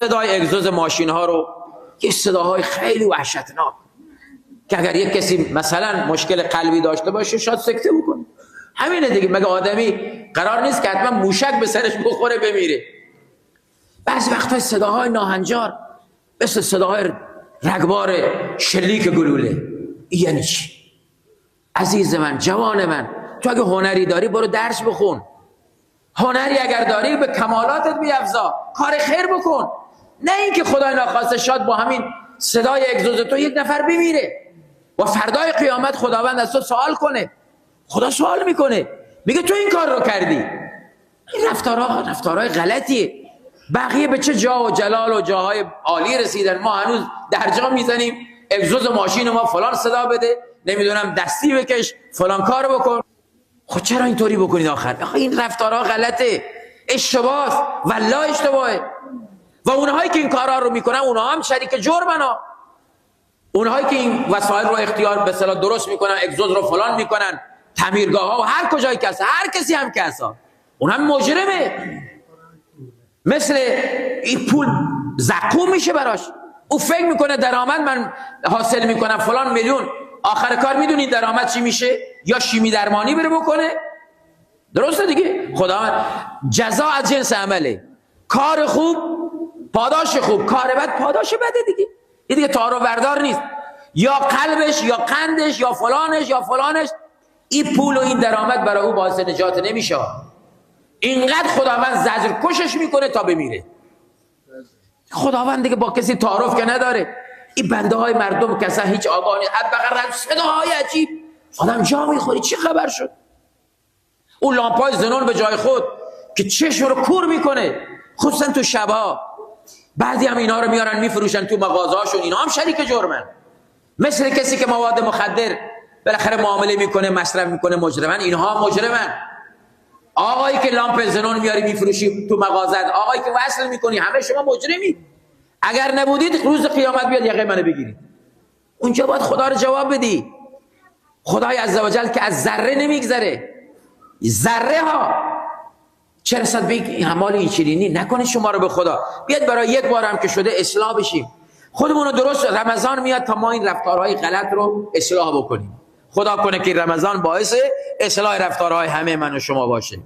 صدای اگزوز ماشین ها رو، یه صداهای خیلی وحشتناک که اگر یک کسی مثلا مشکل قلبی داشته باشه شاید سکته بکنه. همینه دیگه. مگه آدمی قرار نیست که حتما موشک به سرش بخوره بمیره؟ بعضی وقتا صداهای ناهنجار مثل صداهای رگبار شلیک گلوله. این یعنی چی؟ عزیز من، جوان من، تو اگه هنری داری برو درس بخون. هنری اگر داری به کمالاتت بیفزا، کار خیر بکن. نه اینکه خدای ناخواسته شاد با همین صدای اگزوز تو یک نفر بمیره و فردای قیامت خداوند از تو سوال کنه. خدا سوال میکنه، میگه تو این کار رو کردی. این رفتارهای غلطیه. بقیه به چه جا و جلال و جاهای عالی رسیدن، ما هنوز در جا میزنیم اگزوز ماشین ما فلان صدا بده، نمیدونم دستی بکش، فلان کار بکن. خب چرا اینطوری بکنید آخر؟ این رفتارها غلطه، اشتباهه، والله اشتباهه. و اونهایی که این کارها رو میکنن اونها هم شریک جرمن ها. اونهایی که این وسایل رو اختیار به اصطلاح درست میکنن، اگزوز رو فلان میکنن، تعمیرگاه ها و هر کجایی که هست، هر کسی هم که هست، اون هم مجرمه. مثل این پول زقوم میشه براش. او فکر میکنه درآمد من حاصل میکنم فلان میلیون، آخر کار میدونید درآمد چی میشه؟ یا شیمی درمانی بره بکنه. درسته دیگه. خدا جزا از جنس عمله. کار خوب پاداش خوب، کار بد پاداش بده دیگه. این دیگه تار و بردار نیست. یا قلبش یا قندش یا فلانش. این پول و این درآمد برای او باعث نجات نمیشه. اینقدر خداوند زجر کشش میکنه تا بمیره. خداوند دیگه با کسی تعارف که نداره. این بنده های مردم که اصلا هیچ آگاه نیست، حداقل صداهای عجیب آدم جا میخوری. چی خبر شد؟ اون لامپای زنون به جای خود که چشم رو کور میکنه، خصوصا تو شبها. بعضی هم اینا رو میارن میفروشن تو مغازه‌هاشون، اینا هم شریک جرمن. مثل کسی که مواد مخدر بالاخره معامله میکنه، مصرف میکنه، مجرمن. اینها مجرمن. آقایی که لامپ زنون میاری میفروشی تو مغازت، آقایی که وصل میکنی، همه شما مجرمید. اگر نبودید روز قیامت بیاد یقه منو بگیرید. اونجا باید خدا رو جواب بدی. خدای عزوجل که از ذره نمیگذره. ذره ها چه رسد به این اعمال این چنینی. نکنه شما رو به خدا. بیاد برای یک بار هم که شده اصلاح بشیم. خودمون رو درست. رمضان میاد تا ما این رفتارهای غلط رو اصلاح بکنیم. خدا کنه که رمضان باعث اصلاح رفتارهای همه من و شما باشه.